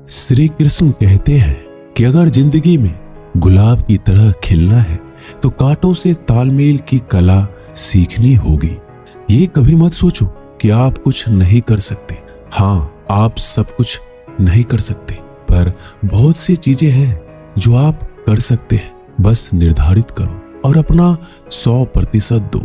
श्री कृष्ण कहते हैं कि अगर जिंदगी में गुलाब की तरह खिलना है तो कांटों से तालमेल की कला सीखनी होगी। ये कभी मत सोचो कि आप कुछ नहीं कर सकते। हाँ, आप सब कुछ नहीं कर सकते, पर बहुत सी चीजें हैं जो आप कर सकते हैं। बस निर्धारित करो और अपना 100% दो।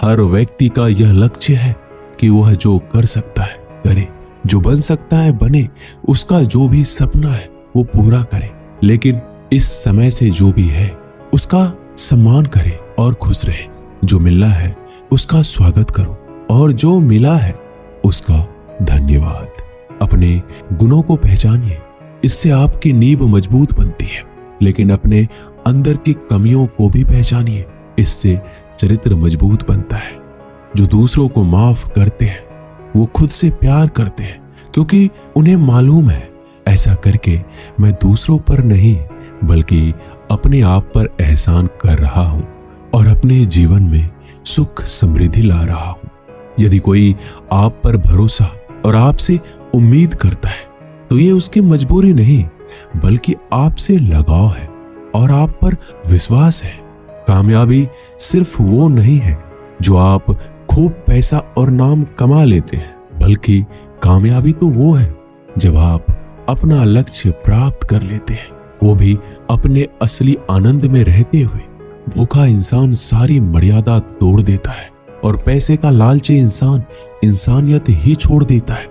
हर व्यक्ति का यह लक्ष्य है कि वह जो कर सकता है करे, जो बन सकता है बने, उसका जो भी सपना है वो पूरा करे। लेकिन इस समय से जो भी है उसका सम्मान करे और खुश रहे। जो मिलना है उसका स्वागत करो और जो मिला है उसका धन्यवाद। अपने गुणों को पहचानिए, इससे आपकी नींव मजबूत बनती है। लेकिन अपने अंदर की कमियों को भी पहचानिए, इससे चरित्र मजबूत बनता है। जो दूसरों को माफ करते हैं वो खुद से प्यार करते हैं, क्योंकि उन्हें मालूम है ऐसा करके मैं दूसरों पर नहीं बल्कि अपने आप पर एहसान कर रहा हूं और अपने जीवन में सुख समृद्धि ला रहा हूं। यदि कोई आप पर भरोसा और आपसे उम्मीद करता है तो ये उसकी मजबूरी नहीं बल्कि आपसे लगाव है और आप पर विश्वास है। कामयाबी सिर्फ वो नहीं है जो आप खूब पैसा और नाम कमा लेते हैं, बल्कि कामयाबी तो वो है जब आप अपना लक्ष्य प्राप्त कर लेते हैं, वो भी अपने असली आनंद में रहते हुए। भूखा इंसान सारी मर्यादा तोड़ देता है और पैसे का लालची इंसान इंसानियत ही छोड़ देता है।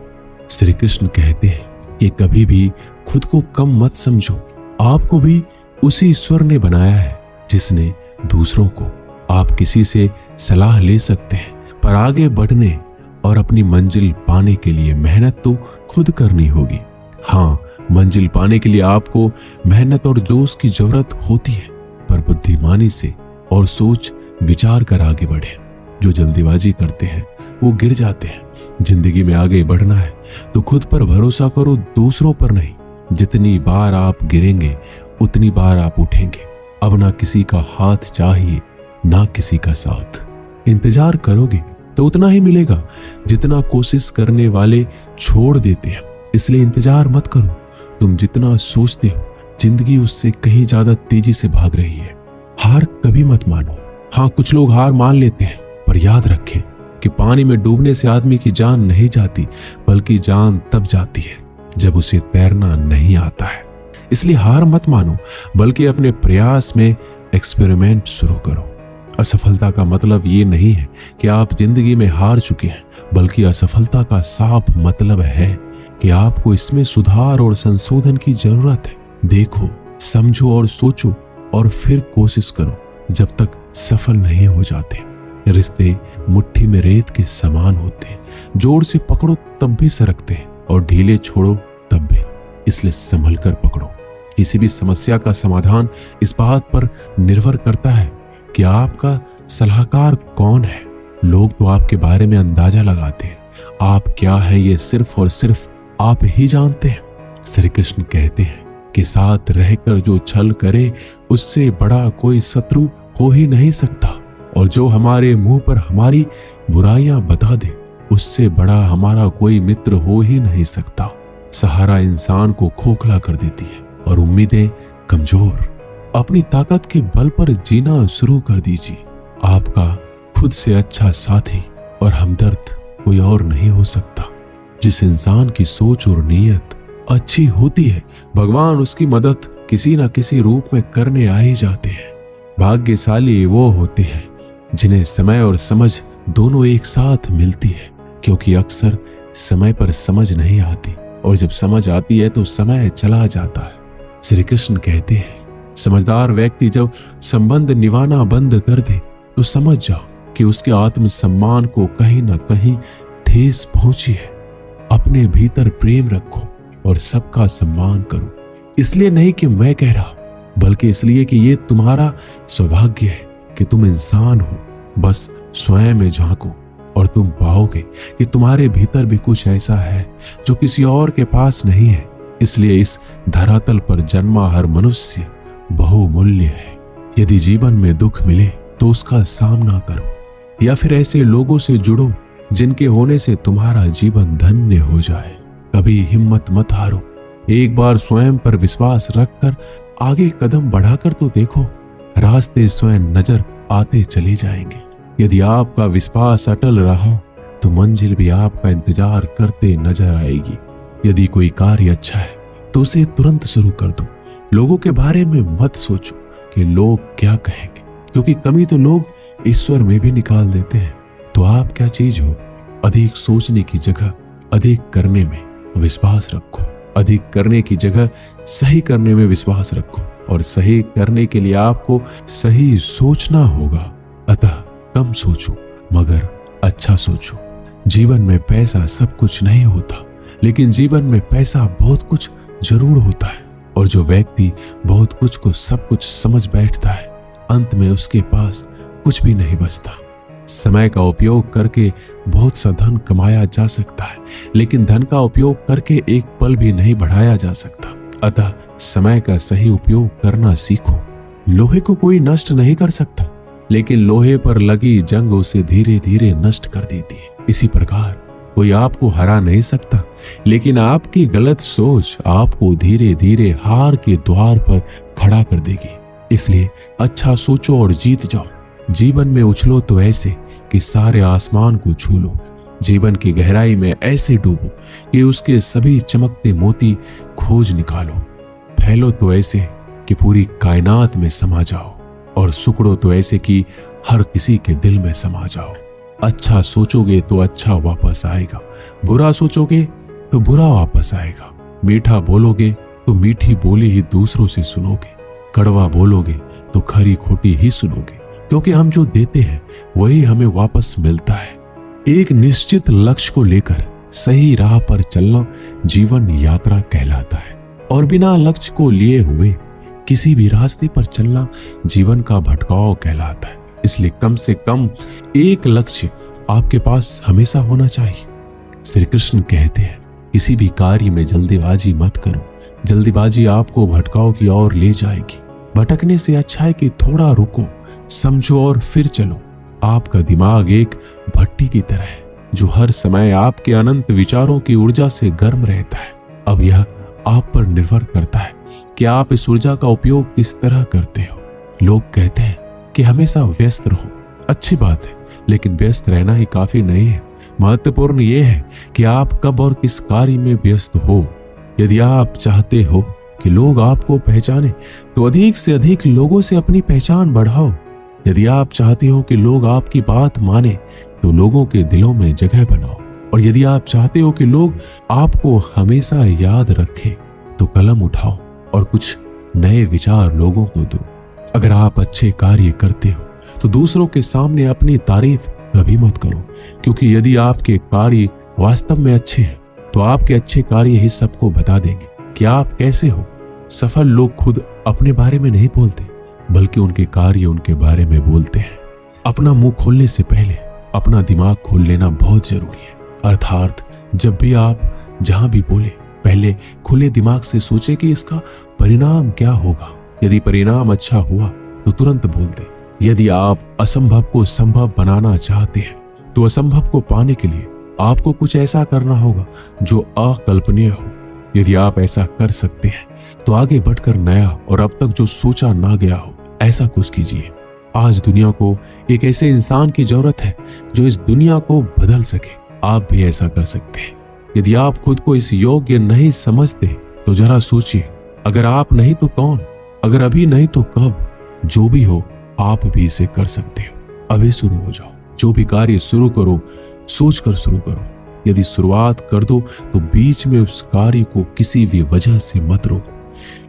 श्री कृष्ण कहते हैं कि कभी भी खुद को कम मत समझो। आपको भी उसी ईश्वर ने बनाया है जिसने दूसरों को। आप किसी से सलाह ले सकते हैं, पर आगे बढ़ने और अपनी मंजिल पाने के लिए मेहनत तो खुद करनी होगी। हाँ, मंजिल पाने के लिए आपको मेहनत और जोश की जरूरत होती है, पर बुद्धिमानी से और सोच विचार कर आगे बढ़े। जो जल्दीबाजी करते हैं वो गिर जाते हैं। जिंदगी में आगे बढ़ना है तो खुद पर भरोसा करो, दूसरों पर नहीं। जितनी बार आप गिरेंगे उतनी बार आप उठेंगे। अब ना किसी का हाथ चाहिए ना किसी का साथ। इंतजार करोगे तो उतना ही मिलेगा जितना कोशिश करने वाले छोड़ देते हैं। इसलिए इंतजार मत करो। तुम जितना सोचते हो जिंदगी उससे कहीं ज्यादा तेजी से भाग रही है। हार कभी मत मानो। हाँ, कुछ लोग हार मान लेते हैं, पर याद रखें कि पानी में डूबने से आदमी की जान नहीं जाती, बल्कि जान तब जाती है जब उसे तैरना नहीं आता है। इसलिए हार मत मानो, बल्कि अपने प्रयास में एक्सपेरिमेंट शुरू करो। असफलता का मतलब ये नहीं है कि आप जिंदगी में हार चुके हैं, बल्कि असफलता का साफ मतलब है कि आपको इसमें सुधार और संशोधन की जरूरत है। देखो, समझो और सोचो और फिर कोशिश करो जब तक सफल नहीं हो जाते। रिश्ते मुट्ठी में रेत के समान होते हैं, जोर से पकड़ो तब भी सरकते हैं और ढीले छोड़ो तब भी। इसलिए संभल कर पकड़ो। किसी भी समस्या का समाधान इस बात पर निर्भर करता है कि आपका सलाहकार कौन है। लोग तो आपके बारे में अंदाजा लगाते हैं, आप क्या है ये सिर्फ और सिर्फ आप ही जानते हैं। श्री कृष्ण कहते हैं कि साथ रहकर जो छल करे उससे बड़ा कोई शत्रु हो ही नहीं सकता, और जो हमारे मुंह पर हमारी बुराइयां बता दे उससे बड़ा हमारा कोई मित्र हो ही नहीं सकता। सहारा इंसान को खोखला कर देती है और उम्मीदें कमजोर। अपनी ताकत के बल पर जीना शुरू कर दीजिए। आपका खुद से अच्छा साथी और हमदर्द कोई और नहीं हो सकता। जिस इंसान की सोच और नीयत अच्छी होती है, भगवान उसकी मदद किसी न किसी रूप में करने आ ही जाते हैं। भाग्यशाली वो होते हैं जिन्हें समय और समझ दोनों एक साथ मिलती है, क्योंकि अक्सर समय पर समझ नहीं आती और जब समझ आती है तो समय चला जाता है। श्री कृष्ण कहते हैं, समझदार व्यक्ति जब संबंध निभाना बंद कर दे तो समझ जाओ कि उसके आत्मसम्मान को कहीं ना कहीं ठेस पहुंची है। अपने भीतर प्रेम रखो और सबका सम्मान करो। इसलिए नहीं कि मैं कह रहा, बल्कि इसलिए कि ये तुम्हारा सौभाग्य है कि तुम इंसान हो। बस स्वयं में झांको और तुम पाओगे कि तुम्हारे भीतर भी कुछ ऐसा है जो किसी और के पास नहीं है। इसलिए इस धरातल पर जन्मा हर मनुष्य बहुमूल्य है। यदि जीवन में दुख मिले तो उसका सामना करो, या फिर ऐसे लोगों से जुड़ो जिनके होने से तुम्हारा जीवन धन्य हो जाए। कभी हिम्मत मत हारो, एक बार स्वयं पर विश्वास रखकर आगे कदम बढ़ाकर तो देखो, रास्ते स्वयं नजर आते चले जाएंगे। यदि आपका विश्वास अटल रहा तो मंजिल भी आपका इंतजार करते नजर आएगी। यदि कोई कार्य अच्छा है तो उसे तुरंत शुरू कर दो। लोगों के बारे में मत सोचो कि लोग क्या कहेंगे, क्योंकि कमी तो लोग ईश्वर में भी निकाल देते हैं। तो आप क्या चीज हो? अधिक सोचने की जगह अधिक करने में विश्वास रखो। अधिक करने की जगह सही करने में विश्वास रखो, और सही करने के लिए आपको सही सोचना होगा। अतः कम सोचो मगर अच्छा सोचो। जीवन में पैसा सब कुछ नहीं होता, लेकिन जीवन में पैसा बहुत कुछ जरूर होता है। और जो व्यक्ति बहुत कुछ को सब कुछ समझ बैठता है, अंत में उसके पास कुछ भी नहीं बचता। समय का उपयोग करके बहुत सा धन कमाया जा सकता है, लेकिन धन का उपयोग करके एक पल भी नहीं बढ़ाया जा सकता। अतः समय का सही उपयोग करना सीखो। लोहे को कोई नष्ट नहीं कर सकता, लेकिन लोहे पर लगी जंग उसे धीरे धीरे नष्ट कर देती है। इसी प्रकार कोई आपको हरा नहीं सकता, लेकिन आपकी गलत सोच आपको धीरे धीरे हार के द्वार पर खड़ा कर देगी। इसलिए अच्छा सोचो और जीत जाओ। जीवन में उछलो तो ऐसे कि सारे आसमान को छू लो। जीवन की गहराई में ऐसे डूबो कि उसके सभी चमकते मोती खोज निकालो। फैलो तो ऐसे कि पूरी कायनात में समा जाओ, और सुकड़ो तो ऐसे कि हर किसी के दिल में समा जाओ। अच्छा सोचोगे तो अच्छा वापस आएगा, बुरा सोचोगे तो बुरा वापस आएगा। मीठा बोलोगे तो मीठी बोली ही दूसरों से सुनोगे। कड़वा बोलोगे तो खरी खोटी ही सुनोगे, क्योंकि हम जो देते हैं वही हमें वापस मिलता है। एक निश्चित लक्ष्य को लेकर सही राह पर चलना जीवन यात्रा कहलाता है, और बिना लक्ष्य को लिए हुए किसी भी रास्ते पर चलना जीवन का भटकाव कहलाता है। इसलिए कम से कम एक लक्ष्य आपके पास हमेशा होना चाहिए। श्री कृष्ण कहते हैं, किसी भी कार्य में जल्दीबाजी मत करो। जल्दीबाजी आपको भटकाव की ओर ले जाएगी। भटकने से अच्छा है कि थोड़ा रुको, समझो और फिर चलो। आपका दिमाग एक भट्टी की तरह है, जो हर समय आपके अनंत विचारों की ऊर्जा से गर्म रहता है। अब यह आप पर निर्भर करता है कि आप इस ऊर्जा का उपयोग किस तरह करते हो। लोग कहते हैं कि हमेशा व्यस्त रहो। अच्छी बात है, लेकिन व्यस्त रहना ही काफी नहीं है। महत्वपूर्ण यह है कि आप कब और किस कार्य में व्यस्त हो। यदि आप चाहते हो कि लोग आपको पहचाने, तो अधिक से अधिक लोगों से अपनी पहचान बढ़ाओ। यदि आप चाहते हो कि लोग आपकी बात माने, तो लोगों के दिलों में जगह बनाओ। और यदि आप चाहते हो कि लोग आपको हमेशा याद रखें, तो कलम उठाओ और कुछ नए विचार लोगों को दो। अगर आप अच्छे कार्य करते हो तो दूसरों के सामने अपनी तारीफ कभी मत करो, क्योंकि यदि आपके कार्य वास्तव में अच्छे हैं तो आपके अच्छे कार्य ही सबको बता देंगे कि आप कैसे हो। सफल लोग खुद अपने बारे में नहीं बोलते, बल्कि उनके कार्य उनके बारे में बोलते हैं। अपना मुंह खोलने से पहले अपना दिमाग खोल लेना बहुत जरूरी है। अर्थात जब भी आप जहां भी बोले, पहले खुले दिमाग से सोचे कि इसका परिणाम क्या होगा। यदि परिणाम अच्छा हुआ तो तुरंत बोल दे। यदि आप असंभव को संभव बनाना चाहते हैं, तो असंभव को पाने के लिए आपको कुछ ऐसा करना होगा जो अकल्पनीय हो। यदि आप ऐसा कर सकते हैं, तो आगे बढ़कर नया और अब तक जो सोचा ना गया हो, ऐसा कुछ कीजिए। आज दुनिया को एक ऐसे इंसान की जरूरत है जो इस दुनिया को बदल सके। आप भी ऐसा कर सकते हैं। यदि आप खुद को इस योग्य नहीं समझते, तो जरा सोचिए, अगर आप नहीं तो कौन? अगर अभी नहीं तो कब? जो भी हो, आप भी इसे कर सकते हो। अभी शुरू हो जाओ। जो भी कार्य शुरू करो, सोच कर शुरू करो। यदि शुरुआत कर दो तो बीच में उस कार्य को किसी भी वजह से मत रोको,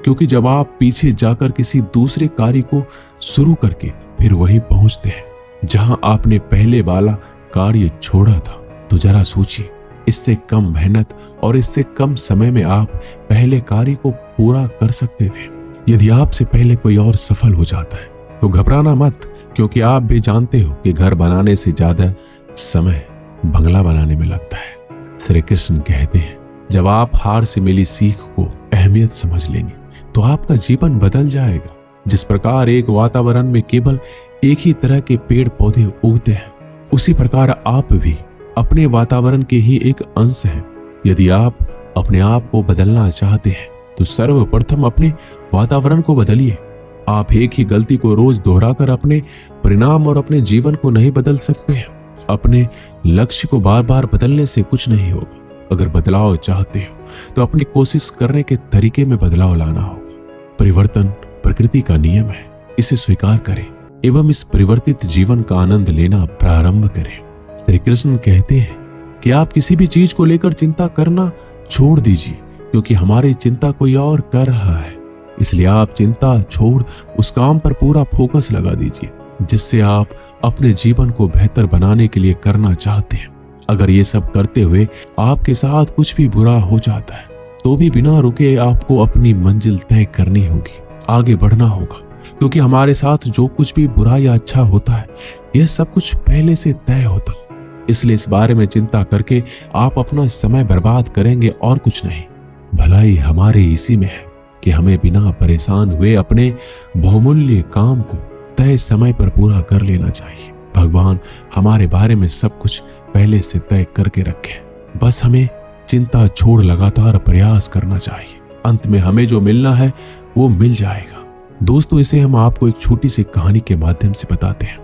क्योंकि जब आप पीछे जाकर किसी दूसरे कार्य को शुरू करके फिर वहीं पहुंचते हैं जहां आपने पहले वाला कार्य छोड़ा था, तो जरा सोचिए, इससे कम मेहनत और इससे कम समय में आप पहले कार्य को पूरा कर सकते थे। यदि आपसे पहले कोई और सफल हो जाता है तो घबराना मत, क्योंकि आप भी जानते हो कि घर बनाने से ज्यादा समय बंगला बनाने में लगता है। श्री कृष्ण कहते हैं, जब आप हार से मिली सीख को अहमियत समझ लेंगे तो आपका जीवन बदल जाएगा। जिस प्रकार एक वातावरण में केवल एक ही तरह के पेड़ पौधे उगते हैं, उसी प्रकार आप भी अपने वातावरण के ही एक अंश हैं। यदि आप अपने आप को बदलना चाहते हैं तो सर्वप्रथम अपने वातावरण को बदलिए। आप एक ही गलती को रोज दोहराकर अपने परिणाम और अपने जीवन को नहीं बदल सकते हैं। अपने लक्ष्य को बार बार बदलने से कुछ नहीं होगा। अगर बदलाव चाहते हो तो अपनी कोशिश करने के तरीके में बदलाव लाना होगा। परिवर्तन प्रकृति का नियम है, इसे स्वीकार करें एवं इस परिवर्तित जीवन का आनंद लेना प्रारंभ करें। श्री कृष्ण कहते हैं कि आप किसी भी चीज को लेकर चिंता करना छोड़ दीजिए, क्योंकि हमारी चिंता कोई और कर रहा है। इसलिए आप चिंता छोड़ उस काम पर पूरा फोकस लगा दीजिए जिससे आप अपने जीवन को बेहतर बनाने के लिए करना चाहते हैं। अगर ये सब करते हुए आपके साथ कुछ भी बुरा हो जाता है तो भी बिना रुके आपको अपनी मंजिल तय करनी होगी, आगे बढ़ना होगा, क्योंकि हमारे साथ जो कुछ भी बुरा या अच्छा होता है यह सब कुछ पहले से तय होता है। इसलिए इस बारे में चिंता करके आप अपना समय बर्बाद करेंगे और कुछ नहीं। भलाई हमारे इसी में है कि हमें बिना परेशान हुए अपने बहुमूल्य काम को तय समय पर पूरा कर लेना चाहिए। भगवान हमारे बारे में सब कुछ पहले से तय करके रखे, बस हमें चिंता छोड़ लगातार प्रयास करना चाहिए। अंत में हमें जो मिलना है वो मिल जाएगा। दोस्तों, इसे हम आपको एक छोटी सी कहानी के माध्यम से बताते हैं।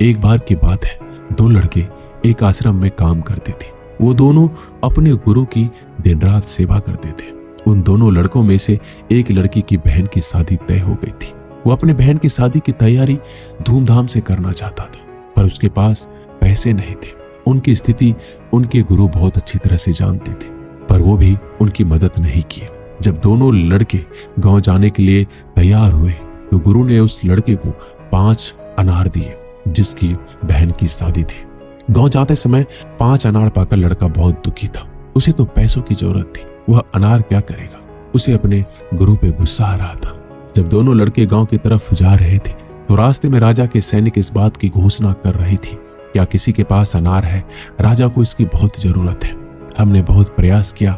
एक बार की बात है, दो लड़के एक आश्रम में काम करते थे। वो दोनों अपने गुरु की दिन रात सेवा करते थे। उन दोनों लड़कों में से एक लड़की की बहन की शादी तय हो गई थी। वो अपने बहन की शादी की तैयारी धूमधाम से करना चाहता था, पर उसके पास पैसे नहीं थे। उनकी स्थिति उनके गुरु बहुत अच्छी तरह से जानते थे, पर वो भी उनकी मदद नहीं की। जब दोनों लड़के गांव जाने के लिए तैयार हुए तो गुरु ने उस लड़के को 5 अनार दिए जिसकी बहन की शादी थी। गांव जाते समय 5 अनार पाकर लड़का बहुत दुखी था। उसे तो पैसों की जरूरत थी, वह अनार क्या करेगा। उसे अपने गुरु पे गुस्सा आ रहा था। जब दोनों लड़के गांव की तरफ जा रहे थे तो रास्ते में राजा के सैनिक इस बात की घोषणा कर रही थी, क्या किसी के पास अनार है? राजा को इसकी बहुत जरूरत है। हमने बहुत प्रयास किया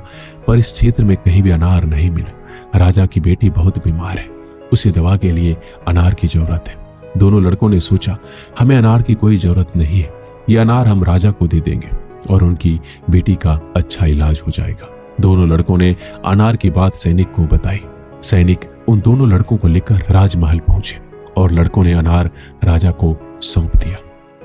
पर इस क्षेत्र में कहीं भी अनार नहीं मिला। राजा की बेटी बहुत बीमार है, उसे दवा के लिए अनार की जरूरत है। दोनों लड़कों ने सोचा, हमें अनार की कोई जरूरत नहीं है, ये अनार हम राजा को दे देंगे और उनकी बेटी का अच्छा इलाज हो जाएगा। दोनों लड़कों ने अनार की बात सैनिक को बताई। सैनिक उन दोनों लड़कों को लेकर राजमहल पहुंचे और लड़कों ने अनार राजा को सौंप दिया।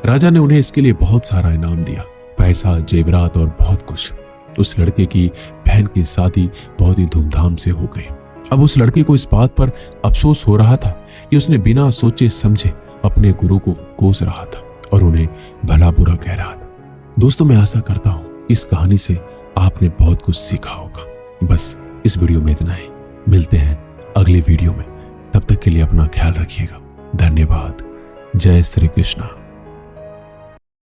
राजा ने उन्हें इसके लिए बहुत सारा इनाम दिया, पैसा, जेवरात और बहुत कुछ। उस लड़के की बहन की शादी बहुत ही धूमधाम से हो गई। अब उस लड़के को इस बात पर अफसोस हो रहा था कि उसने बिना सोचे समझे अपने गुरु को कोस रहा था और उन्हें भला बुरा कह रहा था। दोस्तों, मैं आशा करता हूं इस कहानी से आपने बहुत कुछ सीखा होगा। बस इस वीडियो में इतना ही। मिलते हैं अगली वीडियो में, तब तक के लिए अपना ख्याल रखिएगा। धन्यवाद। जय श्री कृष्ण।